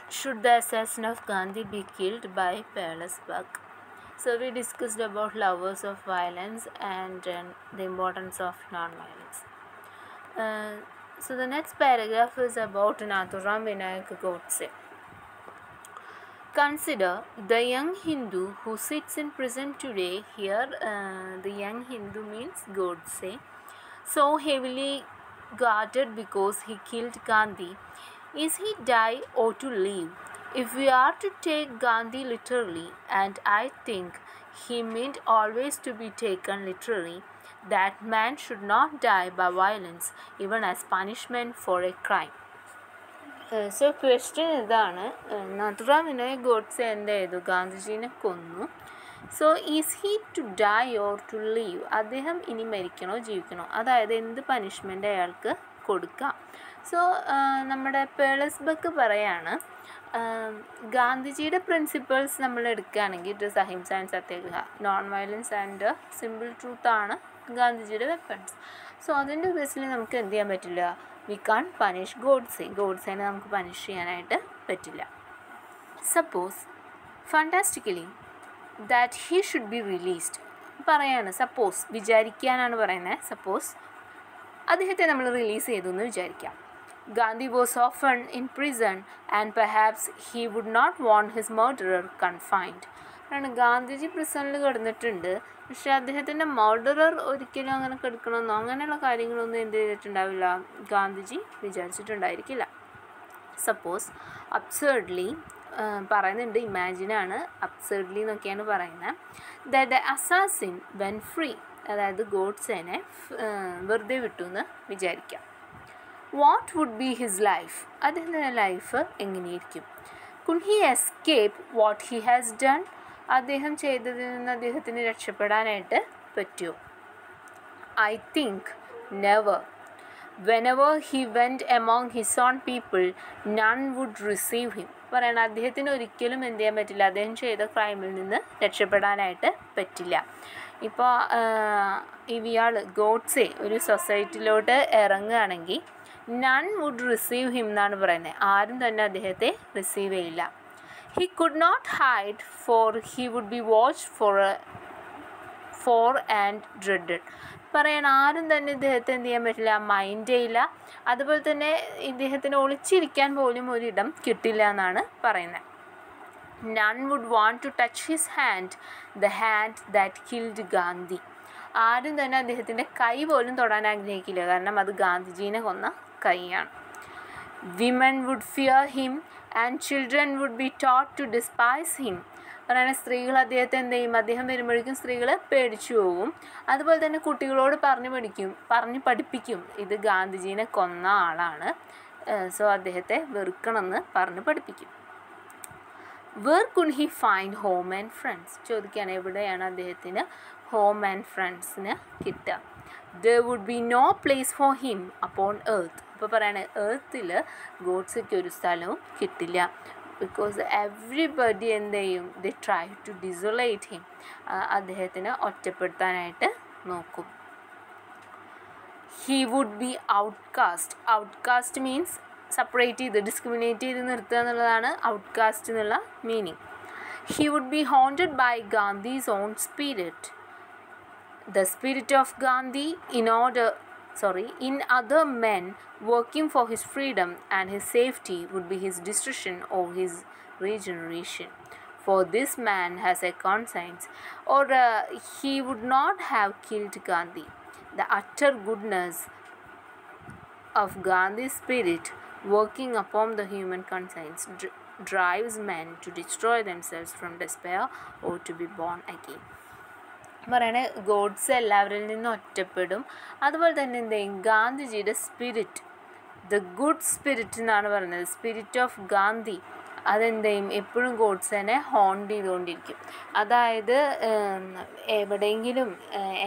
Should the assassin of Gandhi be killed by Petersburg? So we discussed about lovers of violence and the importance of non-violence. So the next paragraph is about Nathuram Vinayak Godse. Consider the young Hindu who sits in prison today. Here the young Hindu means Godse, so heavily guarded because he killed Gandhi. Is he die or to live? If we are to take Gandhi literally, and I think he meant always to be taken literally, that man should not die by violence even as punishment for a crime. So question ഇതാണ്, Nathuram Vinayak Godse എന്ത് ചെയ്തു? ഗാന്ധിജീനെ കൊന്നു. So is he to die or to live? അദ്ദേഹം ഇനി മരിക്കണോ ജീവിക്കണോ? അതായത് എന്ത് punishment അയാൾക്ക് കൊടുക്കാം? സോ നമ്മുടെ പേളസ്ബക്ക് പറയാണ്, ഗാന്ധിജിയുടെ പ്രിൻസിപ്പിൾസ് നമ്മൾ എടുക്കുകയാണെങ്കിൽ it is ahimsa and Satyagraha, non violence and simple truth ആണ് ഗാന്ധിജിയുടെ വെപ്പൺസ്. സോ അതിൻ്റെ ബേസിൽ നമുക്ക് എന്ത് ചെയ്യാൻ പറ്റില്ല? വി കാൺ പണിഷ് ഗോഡ്സേനെ നമുക്ക് പണിഷ് ചെയ്യാനായിട്ട് പറ്റില്ല. Suppose fantastically that he should be released പറയാണ്. സപ്പോസ് വിചാരിക്കാനാണ് പറയുന്നത്. സപ്പോസ് അദ്ദേഹത്തെ നമ്മൾ റിലീസ് ചെയ്തു എന്ന് വിചാരിക്കാം. Gandhi was often in prison and perhaps he would not want his murderer confined. Gandhiji പ്രിസണിൽ കിടന്നിട്ടുണ്ട്, പക്ഷെ അദ്ദേഹത്തിൻ്റെ മർഡറർ ഒരിക്കലും അങ്ങനെ കിടക്കണമെന്നോ അങ്ങനെയുള്ള കാര്യങ്ങളൊന്നും എന്ത് ചെയ്തിട്ടുണ്ടാവില്ല, ഗാന്ധിജി വിചാരിച്ചിട്ടുണ്ടായിരിക്കില്ല. സപ്പോസ് അബ്സേർഡ്ലി പറയുന്നുണ്ട്, ഇമാജിനാണ്, അബ്സേർഡ്ലി എന്നൊക്കെയാണ് പറയുന്നത്. That the assassin went free, അതായത് ഗോഡ്സേനെ വെറുതെ വിട്ടു എന്ന് വിചാരിക്കാം. What would be his life? അദ്ദേഹത്തിൻ്റെ ലൈഫ് എങ്ങനെയായിരിക്കും? Could he escape what he has done? അദ്ദേഹം ചെയ്തതിൽ നിന്ന് അദ്ദേഹത്തിന് രക്ഷപ്പെടാനായിട്ട് പറ്റുമോ? I think never. Whenever he went among his own people none would receive him. പറയണം, അദ്ദേഹത്തിന് ഒരിക്കലും എന്ത് ചെയ്യാൻ പറ്റില്ല, അദ്ദേഹം ചെയ്ത ക്രൈമിൽ നിന്ന് രക്ഷപ്പെടാനായിട്ട് പറ്റില്ല. ഇപ്പോൾ ഇയാൾ ഗോഡ്സെ ഒരു സൊസൈറ്റിയിലോട്ട് ഇറങ്ങുകയാണെങ്കിൽ നൺ വുഡ് റിസീവ് ഹിം എന്നാണ് പറയുന്നത്. ആരും തന്നെ അദ്ദേഹത്തെ റിസീവ് ചെയ്യില്ല. He could not hide for he would be watched for and dreaded. പറയണം, ആരും തന്നെ ഇദ്ദേഹത്തെ എന്ത് ചെയ്യാൻ പറ്റില്ല, മൈൻഡ് ചെയ്യില്ല. അതുപോലെ തന്നെ ഇദ്ദേഹത്തിന് ഒളിച്ചിരിക്കാൻ പോലും ഒരിടം കിട്ടില്ല എന്നാണ് പറയുന്നത്. None would want to touch his hand, the hand that killed Gandhi. ആരും തന്നെ അദ്ദേഹത്തിൻ്റെ കൈ പോലും തൊടാൻ ആഗ്രഹിക്കില്ല, കാരണം അത് ഗാന്ധിജീനെ കൊന്ന കൈയാണ്. Women would fear him and children would be taught to despise him. പറയുന്ന സ്ത്രീകൾ അദ്ദേഹത്തെ എന്ത് ചെയ്യും, അദ്ദേഹം വരുമ്പോഴേക്കും സ്ത്രീകൾ പേടിച്ചു പോവും. അതുപോലെ തന്നെ കുട്ടികളോട് പറഞ്ഞ് പഠിപ്പിക്കും, ഇത് ഗാന്ധിജീനെ കൊന്ന ആളാണ്, സോ അദ്ദേഹത്തെ വെറുക്കണമെന്ന് പറഞ്ഞ് പഠിപ്പിക്കും. Where could he find home and friends? ചോദിക്കുകയാണ്, എവിടെയാണ് അദ്ദേഹത്തിന് ഹോം ആൻഡ് ഫ്രണ്ട്സിന് കിട്ടുക? There would be no place for him upon earth. ഇപ്പോൾ പറയാണ്, എർത്തിൽ ഗോഡ്സയ്ക്ക് ഒരു സ്ഥലവും കിട്ടില്ല. ബിക്കോസ് എവ്രിബഡി എന്ത് ചെയ്യും, they try to desolate him. അദ്ദേഹത്തിനെ ഒറ്റപ്പെടുത്താനായിട്ട് നോക്കും. He would be outcast. Outcast means separate ചെയ്ത് ഡിസ്ക്രിമിനേറ്റ് ചെയ്ത് നിർത്തുക എന്നുള്ളതാണ് ഔട്ട്കാസ്റ്റ് എന്നുള്ള meaning. He would be haunted by Gandhi's own spirit. The spirit of Gandhi in other men working for his freedom and his safety would be his destruction or his regeneration. For this man has a conscience, or he would not have killed Gandhi. The utter goodness of Gandhi's spirit working upon the human conscience drives men to destroy themselves from despair or to be born again. പറയണേ, God's എല്ലാവരിൽ നിന്നും ഒറ്റപ്പെടും. അതുപോലെ തന്നെ എന്ത് ചെയ്യും, ഗാന്ധിജിയുടെ spirit, the good spirit എന്നാണ് പറയുന്നത്, സ്പിരിറ്റ് ഓഫ് ഗാന്ധി, അതെന്ത് ചെയ്യും, എപ്പോഴും ഗോഡ്സേനെ ഹോണ്ട് ചെയ്തുകൊണ്ടിരിക്കും. അതായത് എവിടെയെങ്കിലും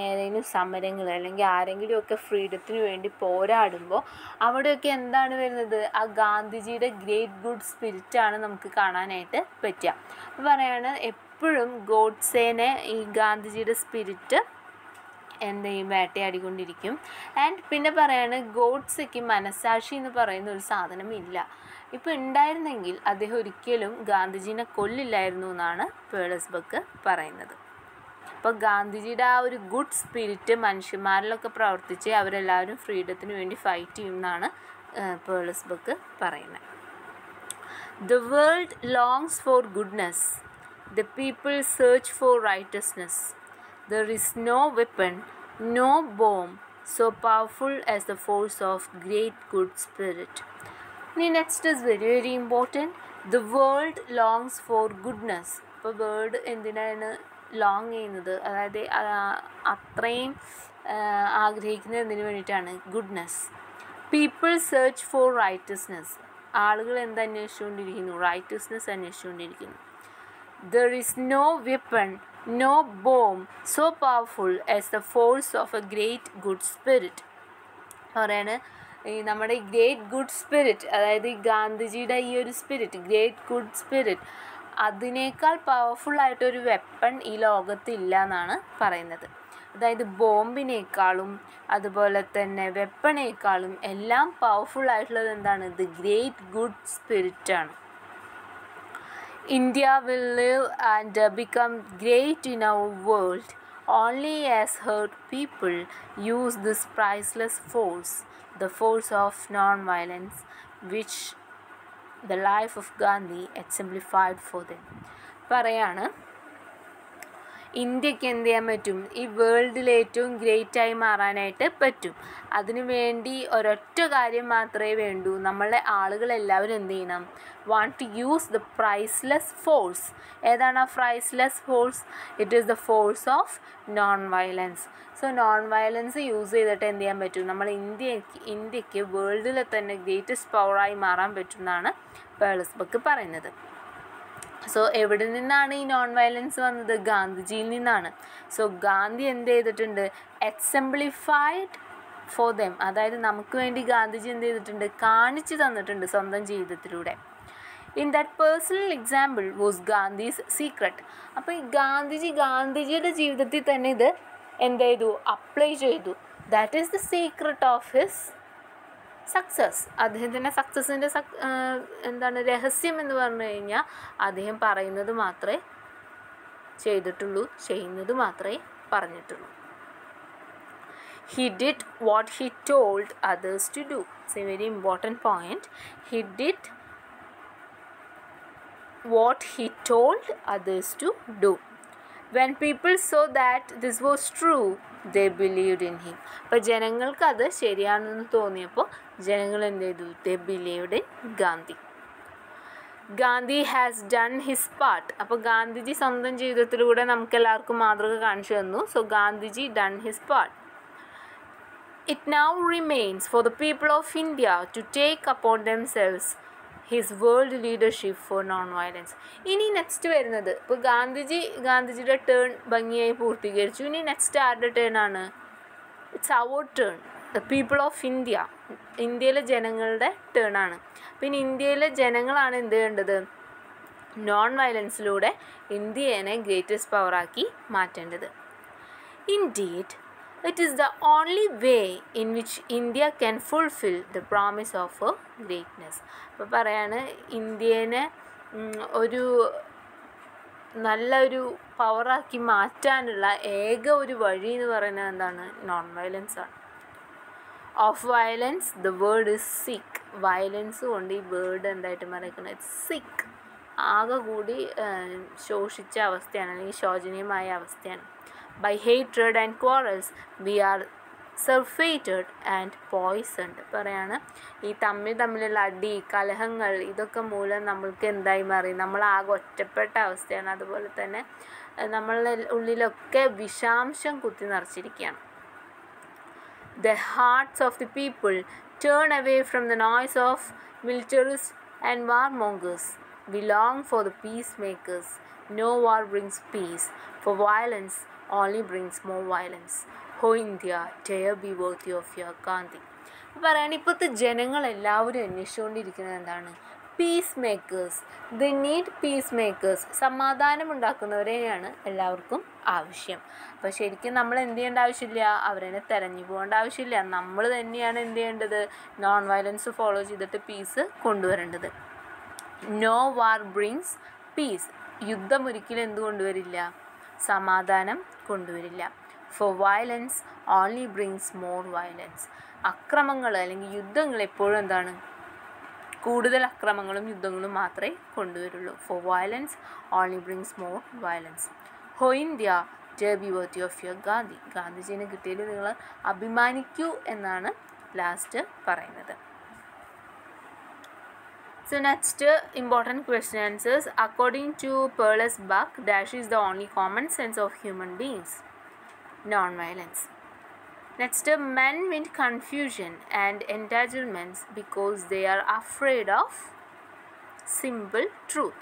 ഏതെങ്കിലും സമരങ്ങൾ അല്ലെങ്കിൽ ആരെങ്കിലുമൊക്കെ ഫ്രീഡത്തിന് വേണ്ടി പോരാടുമ്പോൾ അവിടെയൊക്കെ എന്താണ് വരുന്നത്, ആ ഗാന്ധിജിയുടെ ഗ്രേറ്റ് ഗുഡ് സ്പിരിറ്റാണ് നമുക്ക് കാണാനായിട്ട് പറ്റുക. അപ്പോൾ പറയാണ്, എപ്പോഴും ഗോഡ്സേനെ ഈ ഗാന്ധിജിയുടെ സ്പിരിറ്റ് എന്ത് ചെയ്യും, വേട്ടയാടിക്കൊണ്ടിരിക്കും. ആൻഡ് പിന്നെ പറയാണ് ഗോഡ്സെക്ക് മനസ്സാക്ഷി എന്ന് പറയുന്ന ഒരു സാധനം ഇല്ല. ഇപ്പോൾ ഉണ്ടായിരുന്നെങ്കിൽ അദ്ദേഹം ഒരിക്കലും ഗാന്ധിജീനെ കൊല്ലില്ലായിരുന്നു എന്നാണ് പേഴ്സബർക്ക് പറയുന്നത്. അപ്പോൾ ഗാന്ധിജിയുടെ ആ ഒരു ഗുഡ് സ്പിരിറ്റ് മനുഷ്യന്മാരിലൊക്കെ പ്രവർത്തിച്ച് അവരെല്ലാവരും ഫ്രീഡത്തിന് വേണ്ടി ഫൈറ്റ് ചെയ്യും എന്നാണ് പേഴ്സബർക്ക് പറയുന്നത്. The world longs for goodness. The people search for righteousness. There is no weapon, no bomb so powerful as the force of great good spirit. Next is very important. The world longs for goodness. ഇപ്പോൾ word എന്തിനാണ് long ചെയ്യുന്നത്, അതായത് അത്രയും ആഗ്രഹിക്കുന്നത് എന്തിനു വേണ്ടിയിട്ടാണ്, goodness. People search for righteousness. ആളുകൾ എന്ത് അന്വേഷിച്ചുകൊണ്ടിരിക്കുന്നു, റൈറ്റസ്നെസ് അന്വേഷിച്ചുകൊണ്ടിരിക്കുന്നു. There is no weapon, no bomb so powerful as the force of a great good spirit. പറയാണ് ഈ നമ്മുടെ ഗ്രേറ്റ് ഗുഡ് സ്പിരിറ്റ്, അതായത് ഈ ഗാന്ധിജിയുടെ ഈ ഒരു സ്പിരിറ്റ്, ഗ്രേറ്റ് ഗുഡ് സ്പിരിറ്റ്, അതിനേക്കാൾ പവർഫുള്ളായിട്ടൊരു വെപ്പൺ ഈ ലോകത്തില്ല എന്നാണ് പറയുന്നത്. അതായത് ബോംബിനേക്കാളും അതുപോലെ തന്നെ വെപ്പണേക്കാളും എല്ലാം പവർഫുള്ളായിട്ടുള്ളത് എന്താണ്, ദി ഗ്രേറ്റ് ഗുഡ് സ്പിരിറ്റാണ്. India will live and become great in our world only as her people use this priceless force, the force of non-violence, which the life of Gandhi exemplified for them. പറയാണ് ഇന്ത്യക്ക് എന്ത് ചെയ്യാൻ പറ്റും, ഈ വേൾഡിൽ ഏറ്റവും ഗ്രേറ്റായി മാറാനായിട്ട് പറ്റും. അതിനു വേണ്ടി ഒരൊറ്റ കാര്യം മാത്രമേ വേണ്ടൂ, നമ്മളെ ആളുകളെല്ലാവരും എന്ത് ചെയ്യണം, want to use the priceless force. ഏതാണ് ആ priceless force? It is the force of non violence. So non violence use ചെയ്തിട്ട് എന്ത് ചെയ്യാൻ പറ്റും, നമ്മൾ ഇന്ത്യക്ക് വേൾഡിലെ തന്നെ ഗ്രേറ്റസ്റ്റ് പവറായി മാറാൻ പറ്റും എന്നാണ് പേഴ്സബർക്ക് പറയുന്നത്. സോ എവിടെ നിന്നാണ് ഈ നോൺ വയലൻസ് വന്നത്? ഗാന്ധിജിയിൽ നിന്നാണ്. സോ ഗാന്ധി എന്ത് ചെയ്തിട്ടുണ്ട്, എക്സംപ്ലിഫൈഡ് ഫോർ ദം, അതായത് നമുക്ക് വേണ്ടി ഗാന്ധിജി എന്ത് ചെയ്തിട്ടുണ്ട്, കാണിച്ചു തന്നിട്ടുണ്ട് സ്വന്തം ജീവിതത്തിലൂടെ. In that personal example was Gandhi's secret. അപ്പോൾ ഈ ഗാന്ധിജിയുടെ ജീവിതത്തിൽ തന്നെ ഇത് എന്ത് ചെയ്തു, അപ്ലൈ ചെയ്തു. That is the secret of his success. അദ്ദേഹത്തിൻ്റെ സക്സസിൻ്റെ എന്താണ് രഹസ്യം എന്ന് പറഞ്ഞു കഴിഞ്ഞാൽ, അദ്ദേഹം പറയുന്നത് മാത്രമേ ചെയ്തിട്ടുള്ളൂ, ചെയ്യുന്നത് മാത്രമേ പറഞ്ഞിട്ടുള്ളൂ. He did what he told others to do. It's a very important point. He did what he told others to do. When people saw that this was true, they believed in him. അപ്പോൾ ജനങ്ങൾക്ക് അത് ശരിയാണെന്ന് തോന്നിയപ്പോൾ ജനങ്ങൾ എന്ത് ചെയ്തു, they believed in Gandhi. Gandhi has done his part. അപ്പോൾ ഗാന്ധിജി സ്വന്തം ജീവിതത്തിലൂടെ നമുക്ക് എല്ലാവർക്കും മാതൃക കാണിച്ചു തന്നു. So Gandhiji done his part. It now remains for the people of India to take upon themselves his world leadership for non-violence. ഇനി നെക്സ്റ്റ് വരുന്നത്, ഇപ്പോൾ ഗാന്ധിജിയുടെ ടേൺ ഭംഗിയായി പൂർത്തീകരിച്ചു. ഇനി നെക്സ്റ്റ് ആരുടെ ടേൺ ആണ്? It's our turn, the people of India. ഇന്ത്യയിലെ ജനങ്ങളുടെ ടേൺ ആണ്. പിന്നെ ഇന്ത്യയിലെ ജനങ്ങളാണ് എന്ത് ചെയ്യേണ്ടത്, നോൺ വയലൻസിലൂടെ ഇന്ത്യയെ ഗ്രേറ്റസ്റ്റ് പവറാക്കി മാറ്റേണ്ടത്. Indeed, it is the only way in which India can fulfill the promise of her greatness. അപ്പോൾ പറയാണ് ഇന്ത്യനെ ഒരു നല്ലൊരു പവറാക്കി മാറ്റാനുള്ള ഏക ഒരു വഴി എന്ന് പറയുന്നത് എന്താണ്? നോൺ വയലൻസ് ആണ്. Of violence the word is സിക്ക്. വയലൻസ് കൊണ്ട് ഈ വേർഡ് എന്തായിട്ട് പറയുന്നത്, ഇറ്റ്സ് സിക്ക്. ആകെ കൂടി ശോഷിച്ച അവസ്ഥയാണ്, അല്ലെങ്കിൽ ശോചനീയമായ അവസ്ഥയാണ്. By hatred and quarrels we are surfeited and poisoned. പറയാണ് ഈ തമ്മിലുള്ള അടി, കലഹങ്ങൾ, ഇതൊക്കെ മൂലം നമ്മൾക്ക് എന്തായി മാറി, നമ്മളാകെ ഒറ്റപ്പെട്ട അവസ്ഥയാണ്. അതുപോലെ തന്നെ നമ്മളുടെ ഉള്ളിലൊക്കെ വിഷാംശം കുത്തി നിറച്ചിരിക്കുകയാണ്. The hearts of the people turn away from the noise of militarists and warmongers. We long for the peacemakers. No war brings peace, for violence only brings more violence. Oh India, dare be worthy of your Gandhi. പറയാണ് ഇപ്പോഴത്തെ ജനങ്ങളെല്ലാവരും അന്വേഷിച്ചുകൊണ്ടിരിക്കുന്നത് എന്താണ്? Piece makers. They need piece makers. സമാധാനം ഉണ്ടാക്കുന്നവരെയാണ് എല്ലാവർക്കും ആവശ്യം. അപ്പോൾ ശരിക്കും നമ്മൾ എന്ത് ചെയ്യേണ്ട ആവശ്യമില്ല, അവരെ തെരഞ്ഞു പോകേണ്ട ആവശ്യമില്ല. നമ്മൾ തന്നെയാണ് എന്ത് ചെയ്യേണ്ടത്, നോൺ വയലൻസ് ഫോളോ ചെയ്തിട്ട് പീസ് കൊണ്ടുവരേണ്ടത്. No war brings peace. യുദ്ധം ഒരിക്കലും എന്ത് കൊണ്ടുവരില്ല, സമാധാനം കൊണ്ടുവരില്ല. For violence only brings more violence. അക്രമങ്ങൾ അല്ലെങ്കിൽ യുദ്ധങ്ങൾ എപ്പോഴും എന്താണ്, കൂടുതൽ അക്രമങ്ങളും യുദ്ധങ്ങളും മാത്രമേ കൊണ്ടുവരുള്ളൂ. For violence only brings more violence. Oh India dare be worthy of your Gandhi. ഗാന്ധിജീനെ കിട്ടിയതിൽ നിങ്ങൾ അഭിമാനിക്കൂ എന്നാണ് ലാസ്റ്റ് പറയുന്നത്. So next important question answers. According to Perles Buck, dash is the only common sense of human beings. Non-violence. Next, men with confusion and entanglements because they are afraid of simple truth.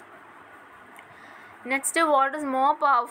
Next, what is more powerful